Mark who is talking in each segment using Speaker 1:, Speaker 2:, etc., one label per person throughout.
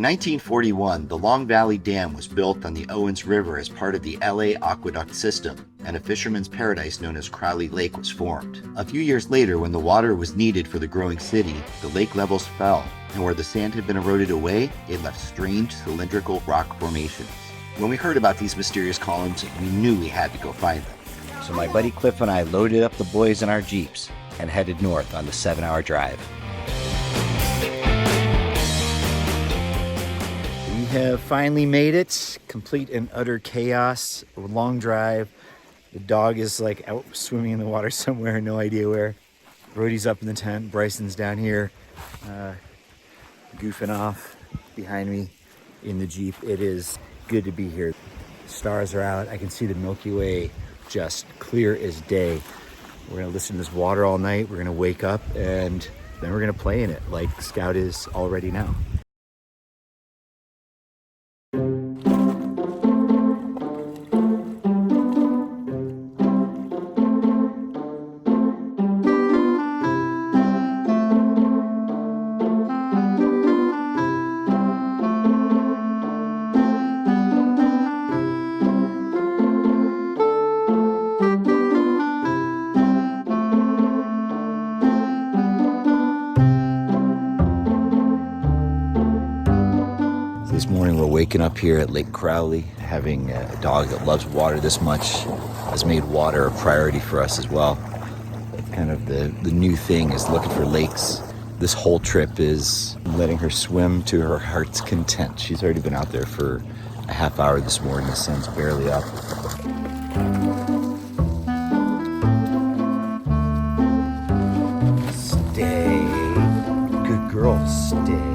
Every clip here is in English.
Speaker 1: In 1941, the Long Valley Dam was built on the Owens River as part of the LA Aqueduct system, and a fisherman's paradise known as Crowley Lake was formed. A few years later, when the water was needed for the growing city, the lake levels fell, and where the sand had been eroded away, it left strange cylindrical rock formations. When we heard about these mysterious columns, we knew we had to go find them. So my buddy Cliff and I loaded up the boys in our Jeeps and headed north on the 7-hour drive. We have finally made it. Complete and utter chaos. A long drive. The dog is like out swimming in the water somewhere, no idea where. Brody's up in the tent. Bryson's down here goofing off behind me in the Jeep. It is good to be here. Stars are out. I can see the Milky Way just clear as day. We're gonna listen to this water all night. We're gonna wake up and then we're gonna play in it like Scout is already now. This morning we're waking up here at Lake Crowley, having a dog that loves water this much, has made water a priority for us as well. Kind of the new thing is looking for lakes. This whole trip is letting her swim to her heart's content. She's already been out there for a half hour this morning. The sun's barely up. Stay. Good girl, stay.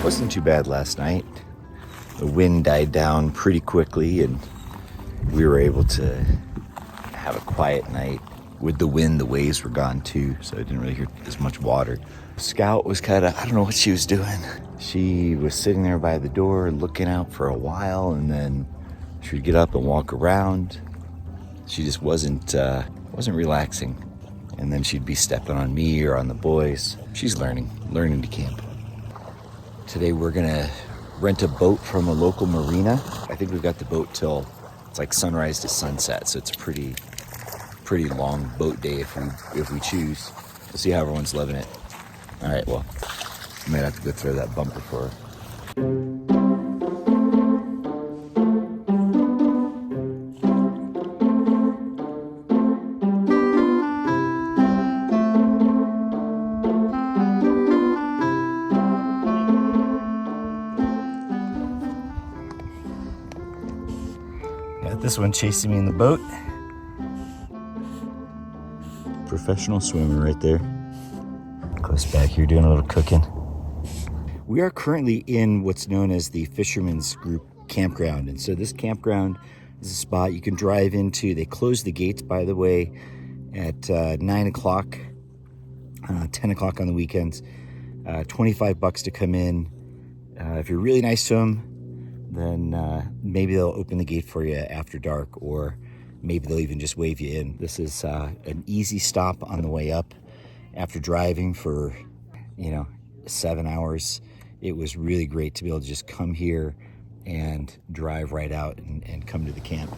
Speaker 1: Wasn't too bad last night. The wind died down pretty quickly and we were able to have a quiet night. With the wind, the waves were gone too, so I didn't really hear as much water. Scout was kind of, I don't know what she was doing. She was sitting there by the door looking out for a while, and then she would get up and walk around. She just wasn't relaxing. And then she'd be stepping on me or on the boys. She's learning to camp. Today we're gonna rent a boat from a local marina. I think we've got the boat till it's like sunrise to sunset, so it's a pretty long boat day if we choose. We'll see how everyone's loving it. All right, well, I might have to go throw that bumper for her. Got this one chasing me in the boat. Professional swimmer right there. Close back here doing a little cooking. We are currently in what's known as the Fisherman's Group Campground. And so this campground is a spot you can drive into. They close the gates, by the way, at 9 o'clock, 10 o'clock on the weekends. $25 to come in. If you're really nice to them, then maybe they'll open the gate for you after dark, or maybe they'll even just wave you in. This is an easy stop on the way up. After driving for, 7 hours, it was really great to be able to just come here and drive right out and come to the camp.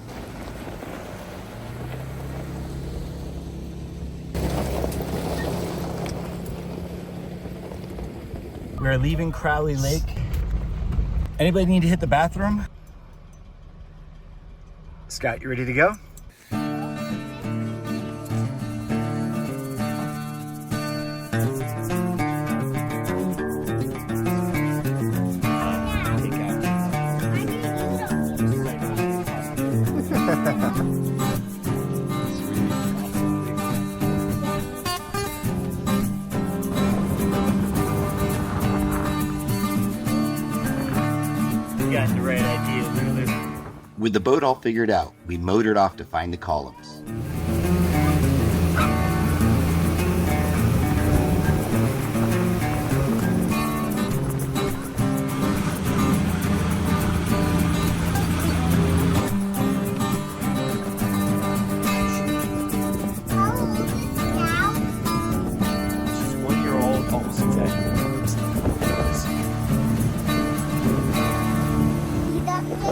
Speaker 1: We're leaving Crowley Lake. Anybody need to hit the bathroom? Scott, you ready to go? Got the right idea, Lulu. With the boat all figured out, we motored off to find the columns.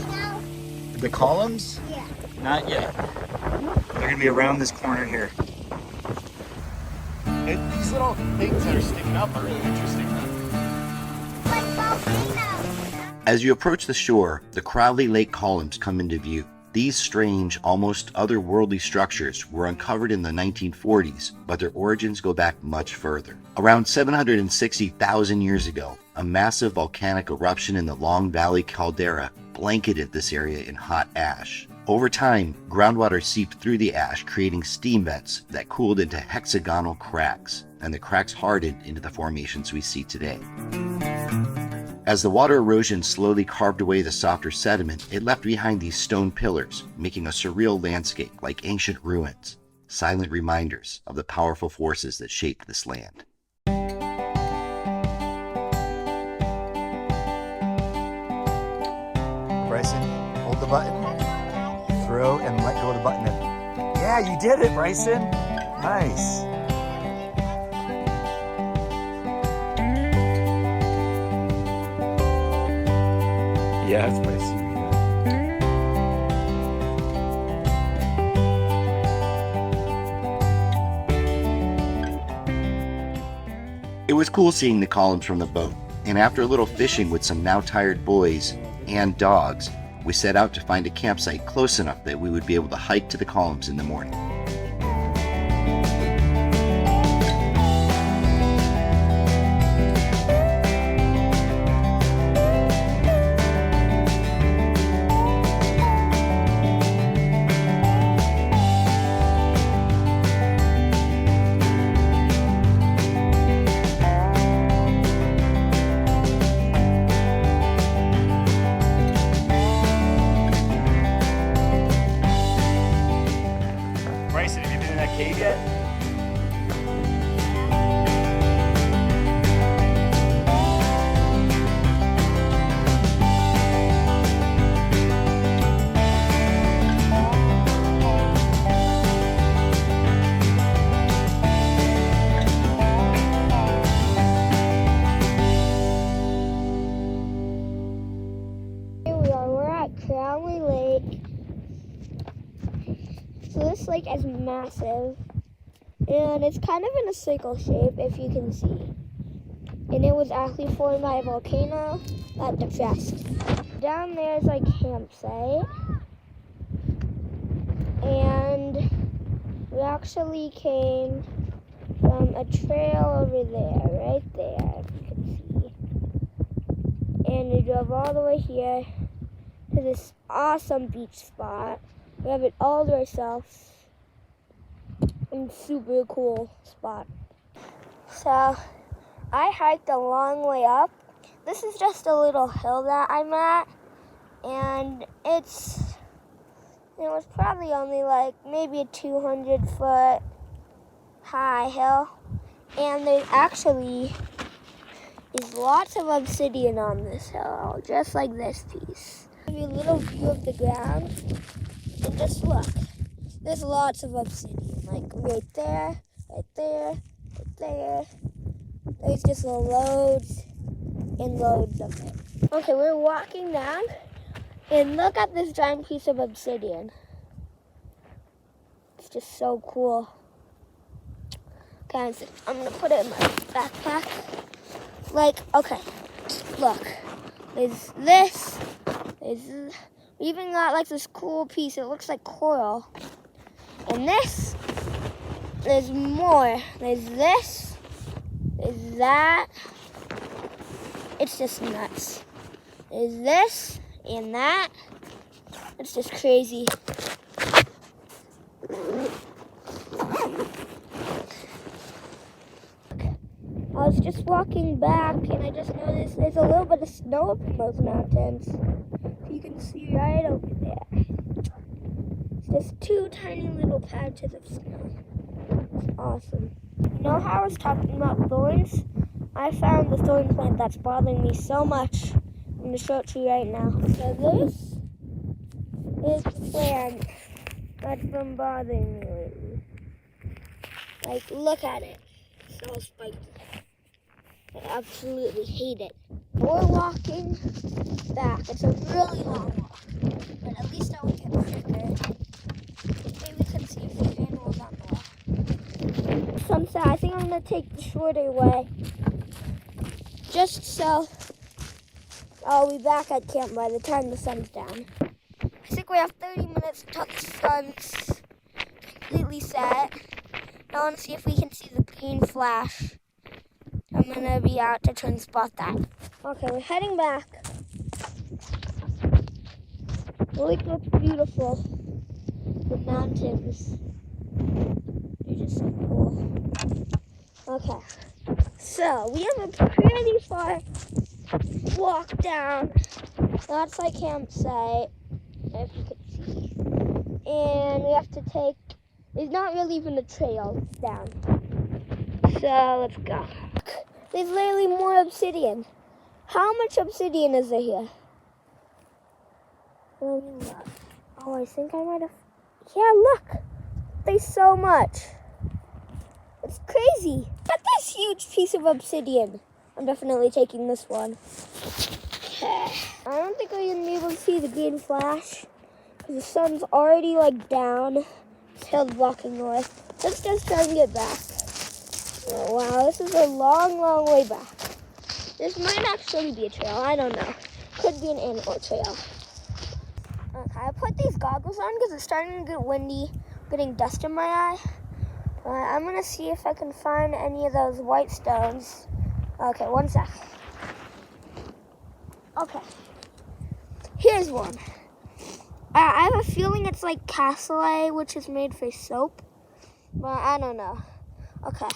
Speaker 2: now?
Speaker 1: The columns?
Speaker 2: Yeah.
Speaker 1: Not yet. They're gonna be around this corner here. These little things that are sticking up are really interesting.
Speaker 2: Like volcanoes.
Speaker 1: As you approach the shore, the Crowley Lake Columns come into view. These strange, almost otherworldly structures were uncovered in the 1940s, but their origins go back much further. Around 760,000 years ago, a massive volcanic eruption in the Long Valley caldera blanketed this area in hot ash. Over time, groundwater seeped through the ash, creating steam vents that cooled into hexagonal cracks, and the cracks hardened into the formations we see today. As the water erosion slowly carved away the softer sediment, it left behind these stone pillars, making a surreal landscape like ancient ruins, silent reminders of the powerful forces that shaped this land. Bryson, hold the button, throw and let go of the button. Yeah, you did it, Bryson. Nice. Yeah, it's my CV. It was cool seeing the columns from the boat, and after a little fishing with some now tired boys and dogs, we set out to find a campsite close enough that we would be able to hike to the columns in the morning. Bryson, have you been in that cave yet?
Speaker 2: Here we are. We're at Crowley Lake. So this lake is massive, and it's kind of in a circle shape, if you can see. And it was actually formed by a volcano that depressed. Down there is like campsite, and we actually came from a trail over there, right there, if you can see. And we drove all the way here to this awesome beach spot. We have it all to ourselves. And super cool spot. So I hiked a long way up. This is just a little hill that I'm at, and it was probably only like maybe a 200-foot high hill, and there actually is lots of obsidian on this hill, just like this piece. Give you a little view of the ground. And just look, there's lots of obsidian, like right there, right there, right there. There's just loads and loads of it. Okay, we're walking down, and look at this giant piece of obsidian. It's just so cool. Okay, I'm gonna put it in my backpack. Like, okay, look, there's this, we even got like this cool piece. It looks like coral. And this, there's more. There's this, there's that. It's just nuts. There's this and that. It's just crazy. I was just walking back, and I just noticed there's a little bit of snow up in those mountains. You can see right over there. It's just two tiny little patches of snow. It's awesome. You know how I was talking about thorns? I found the thorn plant that's bothering me so much. I'm going to show it to you right now. So this is the plant that's been bothering me lately. Like, look at it. It's so spiky. I absolutely hate it. We're walking back. It's a really long walk. to take the shorter way. Just so I'll be back at camp by the time the sun's down. I think we have 30 minutes until the sun's completely set. I want to see if we can see the green flash. I'm going to be out to try and spot that. Okay, we're heading back. The lake looks beautiful. The mountains. They're just so cool. Okay. So, we have a pretty far walk down. That's our campsite, if you could see. And we have to take, there's not really even a trail down. So, let's go. There's literally more obsidian. How much obsidian is there here? Let me look. Oh, I think I might have, yeah, look. There's so much. It's crazy. Look at this huge piece of obsidian. I'm definitely taking this one. Okay. I don't think I'm going to be able to see the green flash because the sun's already like down. This hill's blocking north. Let's just try and get back. Oh, wow, this is a long, long way back. This might actually be a trail. I don't know. Could be an animal trail. Okay, I put these goggles on because it's starting to get windy, getting dust in my eye. I'm going to see if I can find any of those white stones. Okay, one sec. Okay. Here's one. I have a feeling it's like cassoulet, which is made for soap. But I don't know. Okay.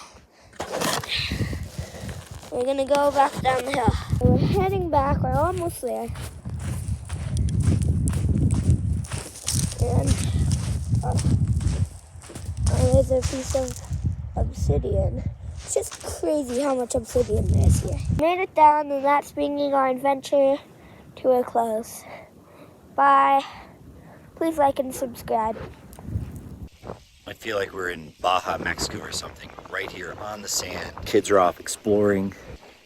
Speaker 2: We're going to go back down the hill. We're heading back. We're almost there. And there's a piece of obsidian. It's just crazy how much obsidian there is here. Made it down, and that's bringing our adventure to a close. Bye. Please like and subscribe.
Speaker 1: I feel like we're in Baja, Mexico or something, right here on the sand. Kids are off exploring.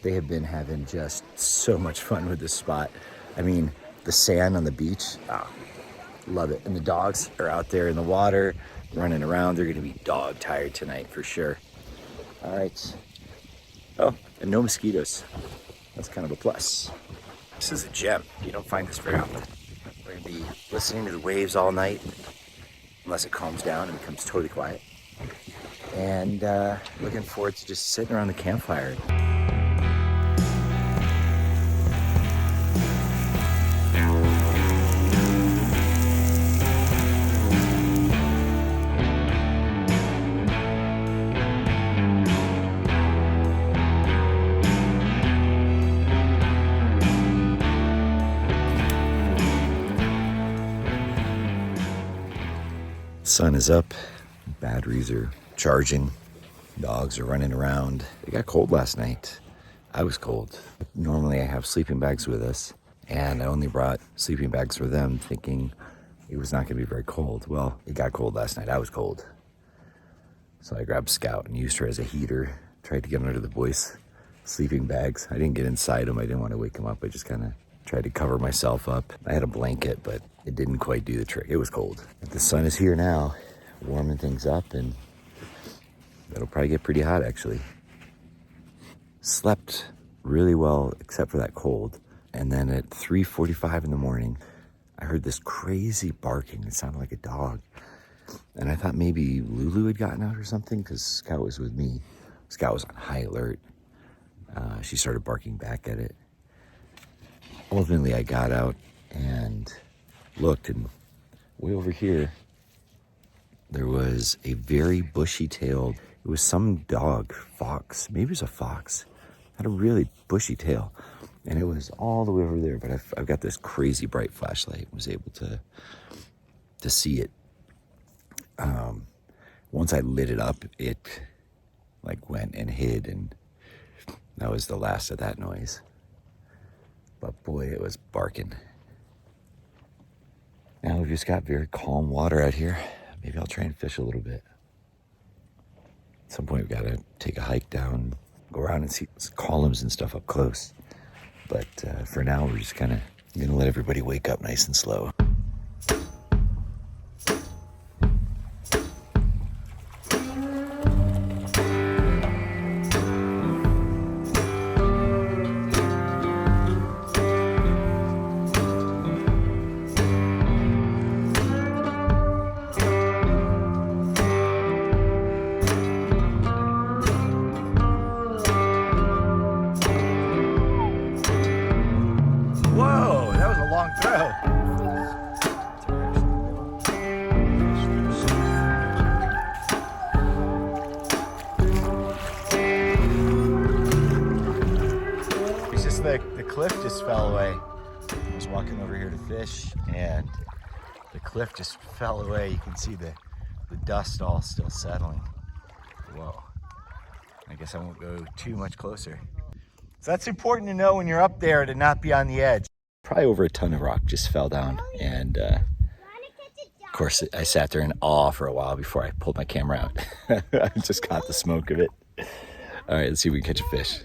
Speaker 1: They have been having just so much fun with this spot. I mean, the sand on the beach, love it. And the dogs are out there in the water, running around. They're gonna be dog tired tonight for sure. All right. Oh, and no mosquitoes. That's kind of a plus. This is a gem. You don't find this very often. We're gonna be listening to the waves all night, unless it calms down and becomes totally quiet. And looking forward to just sitting around the campfire. Sun is up, batteries are charging, dogs are running around. It got cold last night. I was cold. Normally I have sleeping bags with us, and I only brought sleeping bags for them thinking it was not gonna be very cold. Well, it got cold last night. I was cold. So I grabbed Scout and used her as a heater. Tried to get under the boys' sleeping bags. I didn't get inside them. I didn't want to wake them up. I just kind of tried to cover myself up. I had a blanket, but it didn't quite do the trick. It was cold. But the sun is here now, warming things up, and it'll probably get pretty hot actually. Slept really well except for that cold. And then at 3:45 in the morning, I heard this crazy barking. It sounded like a dog. And I thought maybe Lulu had gotten out or something because Scout was with me. Scout was on high alert. She started barking back at it. Ultimately, I got out and looked, and way over here, there was a very bushy-tailed, it was some dog, fox, maybe it was a fox, had a really bushy tail, and it was all the way over there, but I've got this crazy bright flashlight, was able to see it. Once I lit it up, it like went and hid, and that was the last of that noise. But boy, it was barking. Now we've just got very calm water out here. Maybe I'll try and fish a little bit. At some point, we've got to take a hike down, go around and see columns and stuff up close. But for now, we're just kind of going to let everybody wake up nice and slow. just fell away. I was walking over here to fish and the cliff just fell away. You can see the dust all still settling. Whoa. I guess I won't go too much closer. So that's important to know when you're up there, to not be on the edge. Probably over a ton of rock just fell down, and of course I sat there in awe for a while before I pulled my camera out. I just caught the smoke of it. All right, let's see if we can catch a fish.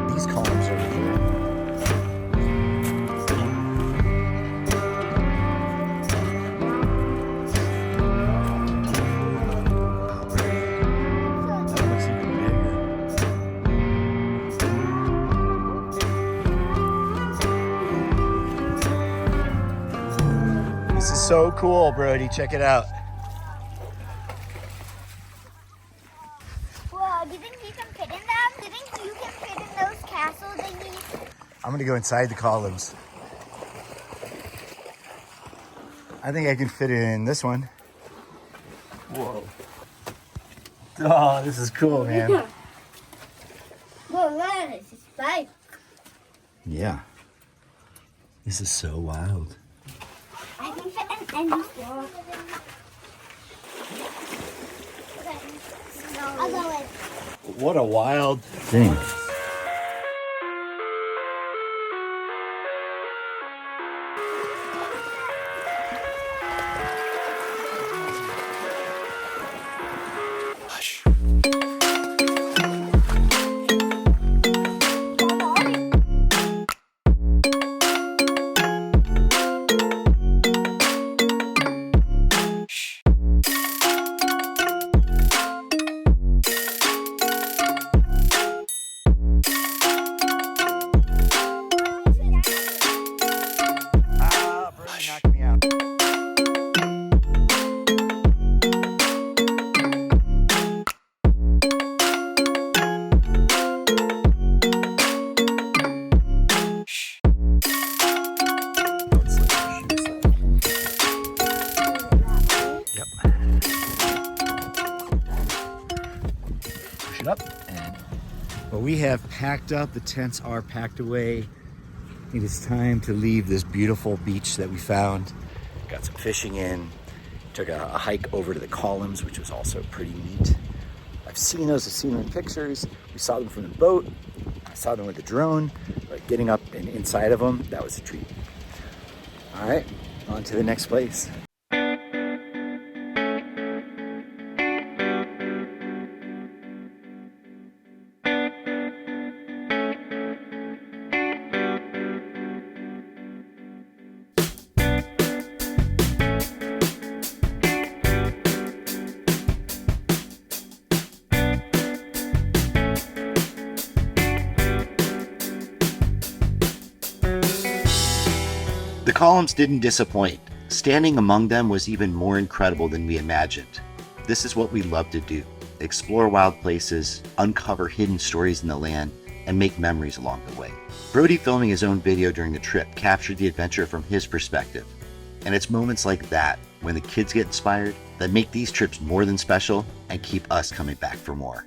Speaker 1: These columns over here. That looks even bigger. This is so cool, Brody. Check it out.
Speaker 2: Do you think you can fit in them? Do you think you can fit in those castle thingies?
Speaker 1: I'm gonna go inside the columns. I think I can fit in this one. Whoa. Oh, this is cool, man.
Speaker 2: Whoa, look, this is fun.
Speaker 1: Yeah. This is so wild.
Speaker 2: I can fit in any store. I'll go in.
Speaker 1: What a wild thing. Hush. Knocked me out. Yep. Push it up, and well, we have packed up. The tents are packed away. It is time to leave this beautiful beach that we found. Got some fishing in. Took a hike over to the columns, which was also pretty neat. I've seen those, I've seen them in pictures. We saw them from the boat. I saw them with the drone, but getting up and inside of them, that was a treat. All right, on to the next place. The columns didn't disappoint. Standing among them was even more incredible than we imagined. This is what we love to do: explore wild places, uncover hidden stories in the land, and make memories along the way. Brody, filming his own video during the trip, captured the adventure from his perspective. And it's moments like that, when the kids get inspired, that make these trips more than special and keep us coming back for more.